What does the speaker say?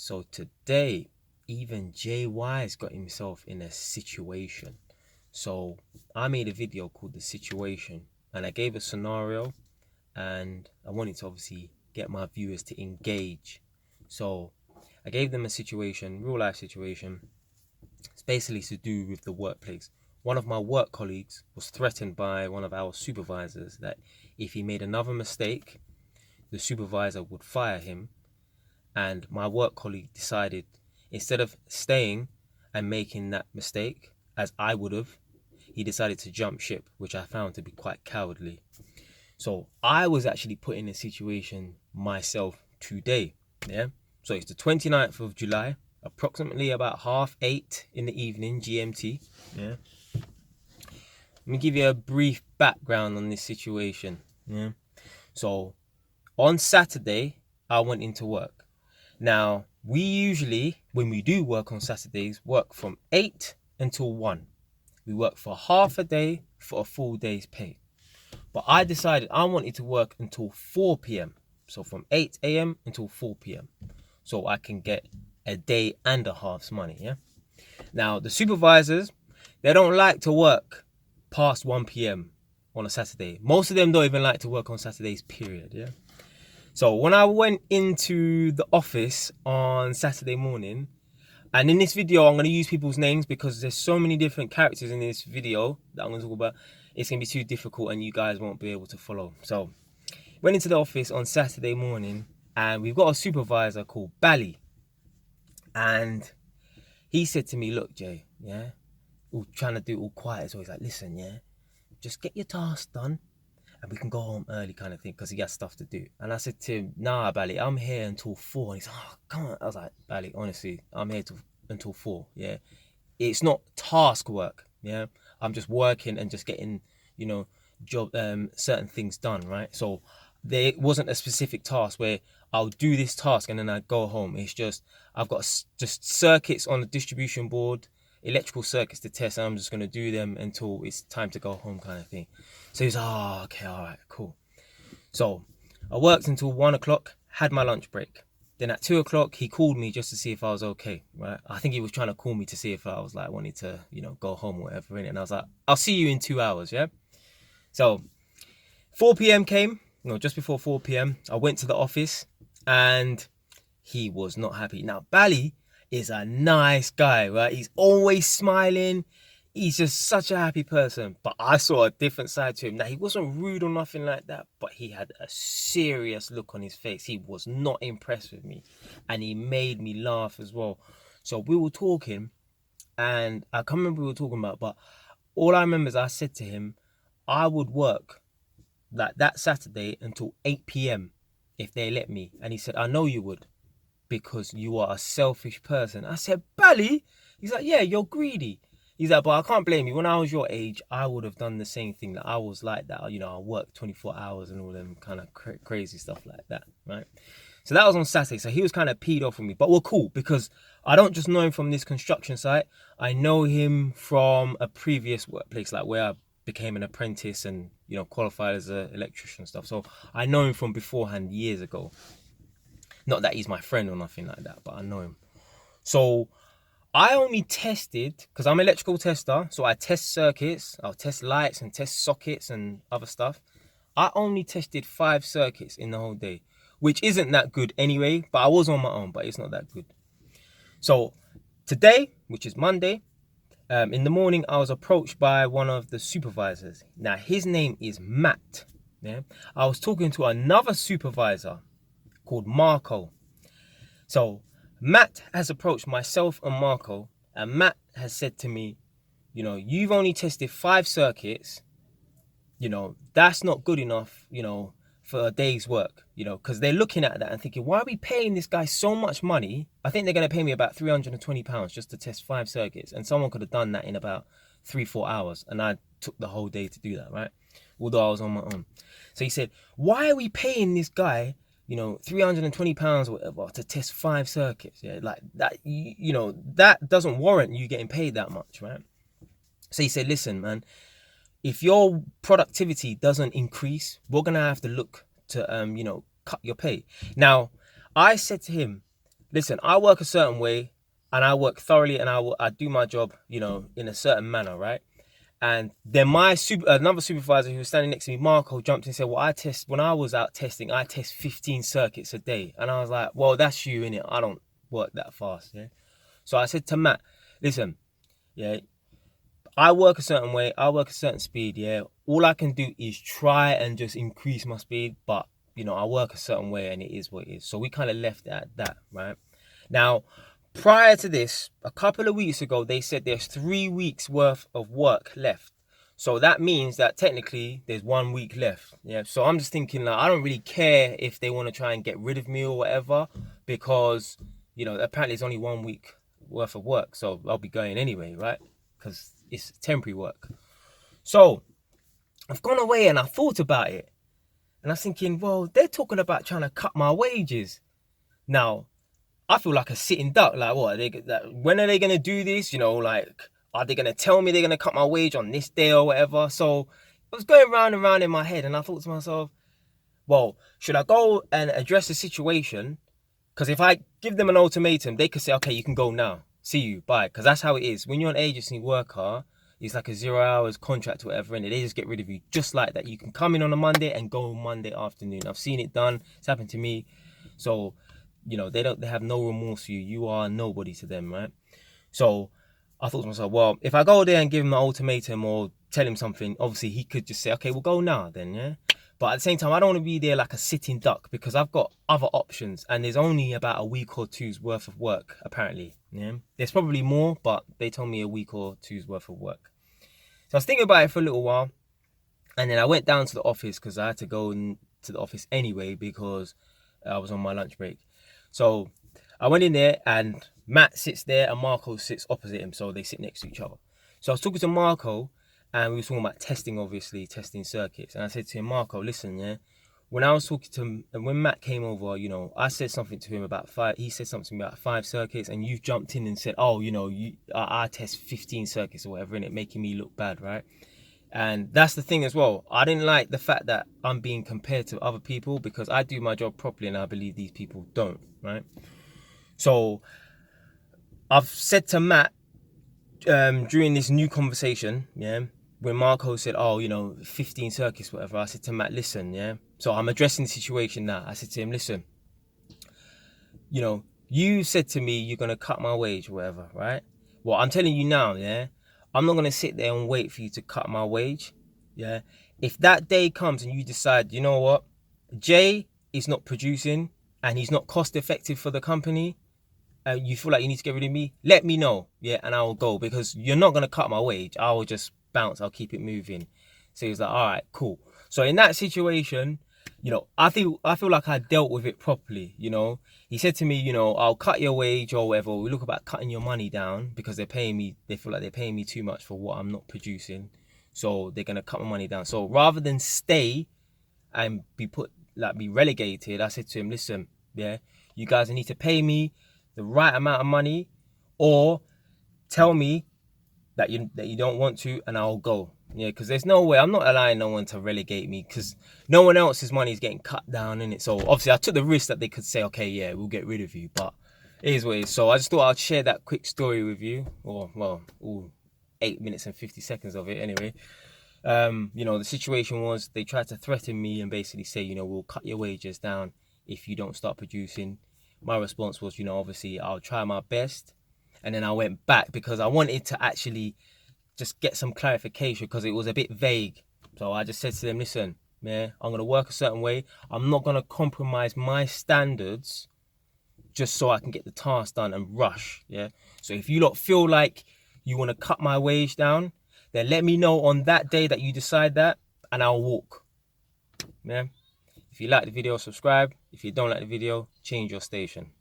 So today, even JY's got himself in a situation. So I made a video called The Situation, and I gave a scenario, and I wanted to obviously get my viewers to engage. So I gave them a situation, real life situation. It's basically to do with the workplace. One of my work colleagues was threatened by one of our supervisors that if he made another mistake, the supervisor would fire him. And my work colleague decided, instead of staying and making that mistake as I would have, he decided to jump ship, which I found to be quite cowardly. So I was actually put in a situation myself today. Yeah. So it's the 29th of July, approximately about 8:30 in the evening, GMT. Yeah. Let me give you a brief background on this situation. Yeah. So on Saturday, I went into work. Now, we usually, when we do work on Saturdays, work from 8 until 1. We work for half a day for a full day's pay. But I decided I wanted to work until 4 p.m. So from 8 a.m. until 4 p.m. So I can get a day and a half's money, yeah? Now, the supervisors, they don't like to work past 1 p.m. on a Saturday. Most of them don't even like to work on Saturdays, period, yeah? So when I went into the office on Saturday morning, and in this video, I'm going to use people's names because there's so many different characters in this video that I'm going to talk about. It's going to be too difficult and you guys won't be able to follow. So went into the office on Saturday morning and we've got a supervisor called Bally. And he said to me, look, Jay, yeah, all trying to do it all quiet. So he's like, listen, yeah, just get your task done and we can go home early kind of thing because he got stuff to do. And I said to him, nah, Bally, I'm here until 4. And he's like, oh, come on. I was like, Bally, honestly, I'm here until 4, yeah? It's not task work, yeah? I'm just working and just getting, job certain things done, right? So there wasn't a specific task where I'll do this task and then I go home. It's just, I've got just circuits on the distribution board, electrical circuits to test, and I'm just going to do them until it's time to go home kind of thing. So he's, oh, okay, all right, cool. So I worked until 1 o'clock, had my lunch break. Then at 2 o'clock, he called me just to see if I was okay, right? I think he was trying to call me to see if I was like, wanted to, go home or whatever, innit? And I was like, I'll see you in 2 hours, yeah? So 4 p.m. came, just before 4 p.m. I went to the office and he was not happy. Now, Bally is a nice guy, right? He's always smiling. He's just such a happy person. But I saw a different side to him. Now, he wasn't rude or nothing like that, but he had a serious look on his face. He was not impressed with me. And he made me laugh as well. So we were talking, and I can't remember what we were talking about, but all I remember is I said to him, I would work like that Saturday until 8 p.m. if they let me. And he said, I know you would, because you are a selfish person. I said, Bally? He's like, yeah, you're greedy. He's like, but I can't blame you. When I was your age, I would have done the same thing. That I was like that. I worked 24 hours and all them kind of crazy stuff like that, right? So that was on Saturday. So he was kind of peed off with me. But we're cool because I don't just know him from this construction site. I know him from a previous workplace, like where I became an apprentice and, qualified as an electrician and stuff. So I know him from beforehand years ago. Not that he's my friend or nothing like that, but I know him. So I only tested, because I'm an electrical tester, so I test circuits, I'll test lights and test sockets and other stuff. I only tested 5 circuits in the whole day, which isn't that good anyway, but I was on my own, but it's not that good. So today, which is Monday, in the morning, I was approached by one of the supervisors. Now, his name is Matt. Yeah, I was talking to another supervisor called Marco. So Matt has approached myself and Marco, and Matt has said to me, you've only tested 5 circuits. That's not good enough, for a day's work, because they're looking at that and thinking, why are we paying this guy so much money? I think they're going to pay me about £320 just to test 5 circuits. And someone could have done that in about 3-4 hours. And I took the whole day to do that, right? Although I was on my own. So he said, why are we paying this guy, £320 or whatever to test 5 circuits? Yeah, like that, that doesn't warrant you getting paid that much, right? So he said, listen, man, if your productivity doesn't increase, we're going to have to look to, cut your pay. Now, I said to him, listen, I work a certain way and I work thoroughly and I do my job, you know, in a certain manner, right? And then another supervisor who was standing next to me, Marco, jumped in and said, well, when I was out testing, I test 15 circuits a day. And I was like, well, that's you, innit? I don't work that fast, yeah? So I said to Matt, listen, yeah, I work a certain way, I work a certain speed, yeah? All I can do is try and just increase my speed, but, you know, I work a certain way and it is what it is. So we kind of left it at that, right? Now, prior to this, a couple of weeks ago, they said there's 3 weeks worth of work left. So that means that technically there's 1 week left. Yeah. So I'm just thinking, like, I don't really care if they want to try and get rid of me or whatever, because, you know, apparently it's only 1 week worth of work. So I'll be going anyway, right? Because it's temporary work. So I've gone away and I thought about it. And I was thinking, well, they're talking about trying to cut my wages. Now, I feel like a sitting duck. Like, what? When are they going to do this? You know, like, are they going to tell me they're going to cut my wage on this day or whatever? So it was going round and round in my head. And I thought to myself, well, should I go and address the situation? Because if I give them an ultimatum, they could say, okay, you can go now. See you, bye. Because that's how it is. When you're an agency worker, it's like a 0 hours contract or whatever, and they just get rid of you just like that. You can come in on a Monday and go Monday afternoon. I've seen it done. It's happened to me. So, you know, they have no remorse for you. You are nobody to them, right? So I thought to myself, well, if I go there and give him an ultimatum or tell him something, obviously he could just say, okay, we'll go now then, yeah? But at the same time, I don't want to be there like a sitting duck because I've got other options and there's only about a week or two's worth of work, apparently. Yeah, there's probably more, but they told me a week or two's worth of work. So I was thinking about it for a little while, and then I went down to the office because I had to go to the office anyway because I was on my lunch break. So I went in there and Matt sits there and Marco sits opposite him, so they sit next to each other. So I was talking to Marco and we were talking about testing, obviously, testing circuits. And I said to him, Marco, listen, yeah, when I was talking to him, and when Matt came over, you know, I said something to him about he said something to me about 5 circuits, and you jumped in and said, oh, you know, I test 15 circuits or whatever, and it making me look bad, right? And that's the thing as well. I didn't like the fact that I'm being compared to other people because I do my job properly and I believe these people don't, right? So I've said to Matt during this new conversation, yeah, when Marco said, oh, you know, 15 circuits, whatever, I said to Matt, listen, yeah. So I'm addressing the situation now. I said to him, listen, you know, you said to me you're going to cut my wage or whatever, right? Well, I'm telling you now, yeah, I'm not going to sit there and wait for you to cut my wage, yeah? If that day comes and you decide, you know what, Jay is not producing and he's not cost effective for the company, you feel like you need to get rid of me, let me know, yeah, and I will go because you're not going to cut my wage. I will just bounce, I'll keep it moving. So he was like, all right, cool. So in that situation, you know, I feel like I dealt with it properly, you know. He said to me, you know, I'll cut your wage or whatever. We look about cutting your money down because they feel like they're paying me too much for what I'm not producing. So they're going to cut my money down. So rather than stay and be relegated, I said to him, listen, yeah, you guys need to pay me the right amount of money or tell me that you don't want to and I'll go. Yeah, because there's no way, I'm not allowing no one to relegate me because no one else's money is getting cut down in it. So obviously I took the risk that they could say, okay, yeah, we'll get rid of you, but it is what it is. So I just thought I'd share that quick story with you, or well, all 8 minutes and 50 seconds of it anyway. You know, the situation was they tried to threaten me and basically say, you know, we'll cut your wages down if you don't start producing. My response was, you know, obviously I'll try my best. And then I went back because I wanted to actually just get some clarification because it was a bit vague. So I just said to them, listen, man, I'm going to work a certain way. I'm not going to compromise my standards just so I can get the task done and rush. Yeah. So if you lot feel like you want to cut my wage down, then let me know on that day that you decide that and I'll walk. Yeah. If you like the video, subscribe. If you don't like the video, change your station.